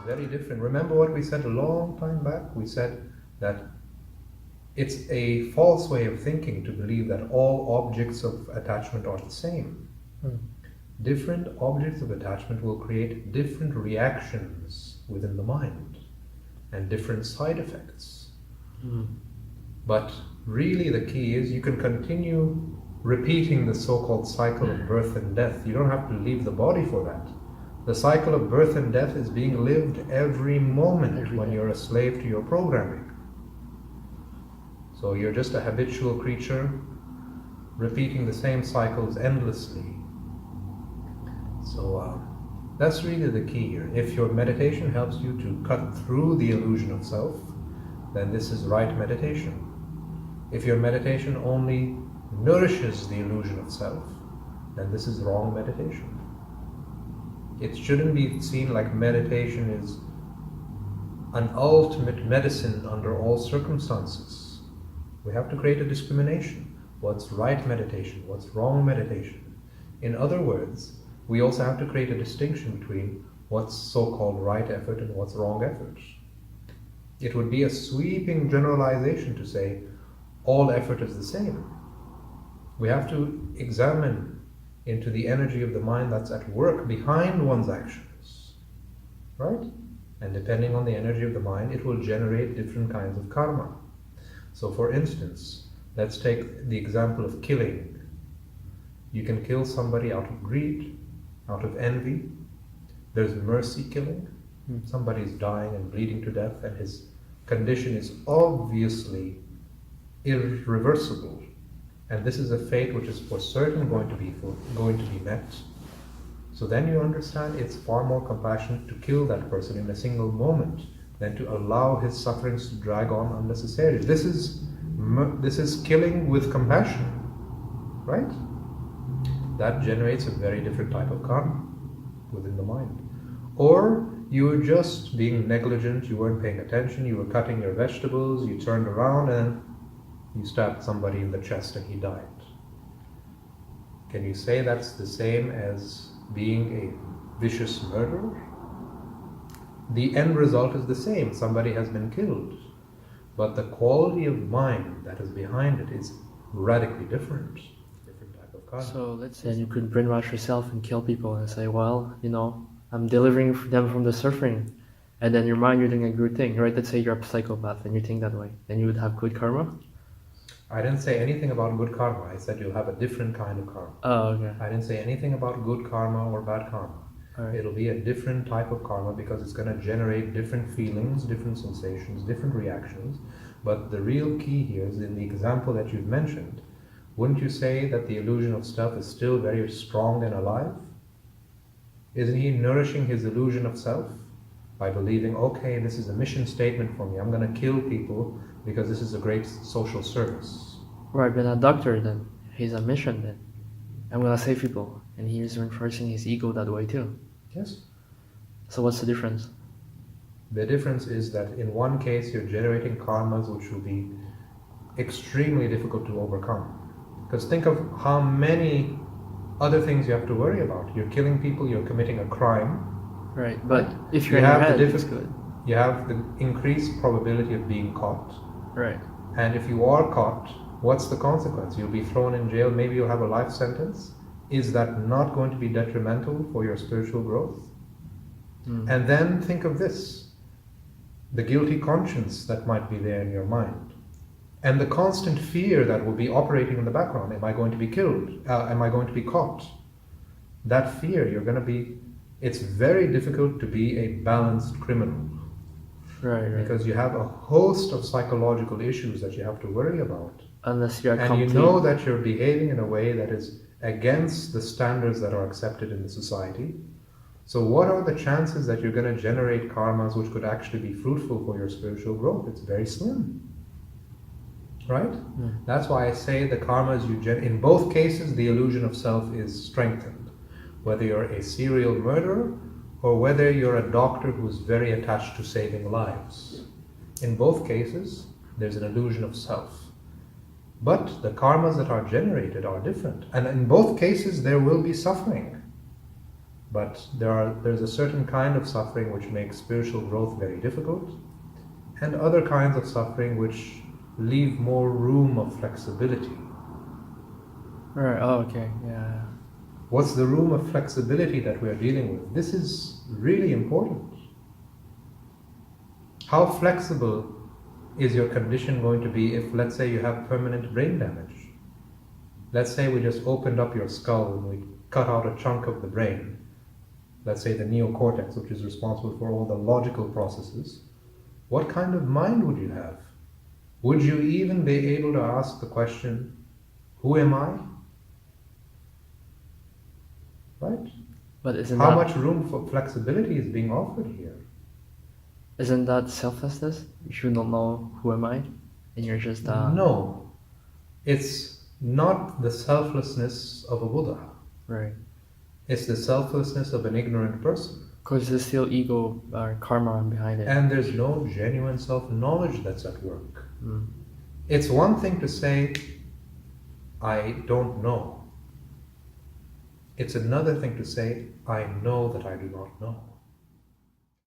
very different. Remember what we said a long time back? We said that it's a false way of thinking to believe that all objects of attachment are the same. Different objects of attachment will create different reactions within the mind and different side effects. But really the key is you can continue repeating the so-called cycle of birth and death. You don't have to leave the body for that. The cycle of birth and death is being lived every moment when you're a slave to your programming. So you're just a habitual creature repeating the same cycles endlessly. So that's really the key here. If your meditation helps you to cut through the illusion of self, then this is right meditation. If your meditation only nourishes the illusion of self, then this is wrong meditation. It shouldn't be seen like meditation is an ultimate medicine under all circumstances. We have to create a discrimination. What's right meditation? What's wrong meditation? In other words, we also have to create a distinction between what's so-called right effort and what's wrong effort. It would be a sweeping generalization to say all effort is the same. We have to examine into the energy of the mind that's at work behind one's actions, right? And depending on the energy of the mind, it will generate different kinds of karma. So for instance, let's take the example of killing. You can kill somebody out of greed, out of envy. There's mercy killing. Somebody is dying and bleeding to death and his condition is obviously irreversible. And this is a fate which is for certain going to be met. So then you understand it's far more compassionate to kill that person in a single moment than to allow his sufferings to drag on unnecessarily. This is killing with compassion, right? That generates a very different type of karma within the mind. Or you were just being negligent, you weren't paying attention, you were cutting your vegetables, you turned around and you stabbed somebody in the chest and he died. Can you say that's the same as being a vicious murderer? The end result is the same. Somebody has been killed. But the quality of mind that is behind it is radically different. Different type of karma. So let's say you could brainwash yourself and kill people and say, well, I'm delivering them from the suffering. And then your mind, you're doing a good thing, right? Let's say you're a psychopath and you think that way. Then you would have good karma? I didn't say anything about good karma. I said you'll have a different kind of karma. Oh, okay. I didn't say anything about good karma or bad karma. Right. It'll be a different type of karma because it's going to generate different feelings, different sensations, different reactions. But the real key here is in the example that you've mentioned. Wouldn't you say that the illusion of self is still very strong and alive? Isn't he nourishing his illusion of self by believing, okay, this is a mission statement for me. I'm going to kill people because this is a great social service. Right, but a doctor then, he's a mission then. I'm going to save people. And he's reinforcing his ego that way too. Yes. So what's the difference? The difference is that in one case you're generating karmas which will be extremely difficult to overcome. Because think of how many other things you have to worry about. You're killing people, you're committing a crime. Right, but if you're in your head, it's good. You have the increased probability of being caught. Right. And if you are caught, what's the consequence? You'll be thrown in jail, maybe you'll have a life sentence. Is that not going to be detrimental for your spiritual growth? And then think of this, the guilty conscience that might be there in your mind, and the constant fear that will be operating in the background. Am I going to be killed? Am I going to be caught? That fear, it's very difficult to be a balanced criminal. Right. Because you have a host of psychological issues that you have to worry about. Unless you're and you know that you're behaving in a way that is against the standards that are accepted in the society. So what are the chances that you're going to generate karmas which could actually be fruitful for your spiritual growth? It's very slim. Right? That's why I say the karmas you generate, in both cases the illusion of self is strengthened. Whether you're a serial murderer or whether you're a doctor who's very attached to saving lives. In both cases, there's an illusion of self. But the karmas that are generated are different. And in both cases, there will be suffering. But there's a certain kind of suffering which makes spiritual growth very difficult, and other kinds of suffering which leave more room of flexibility. Right. Oh, okay. Yeah. What's the room of flexibility that we are dealing with? This is really important. How flexible is your condition going to be if, let's say, you have permanent brain damage? Let's say we just opened up your skull and we cut out a chunk of the brain, let's say the neocortex, which is responsible for all the logical processes. What kind of mind would you have? Would you even be able to ask the question, who am I? Right? But How much room for flexibility is being offered here? Isn't that selflessness? You don't know who am I, and you're just No, it's not the selflessness of a Buddha. right. It's the selflessness of an ignorant person. Because there's still ego or karma behind it. And there's no genuine self-knowledge that's at work. Mm. It's one thing to say, I don't know. It's another thing to say, I know that I do not know.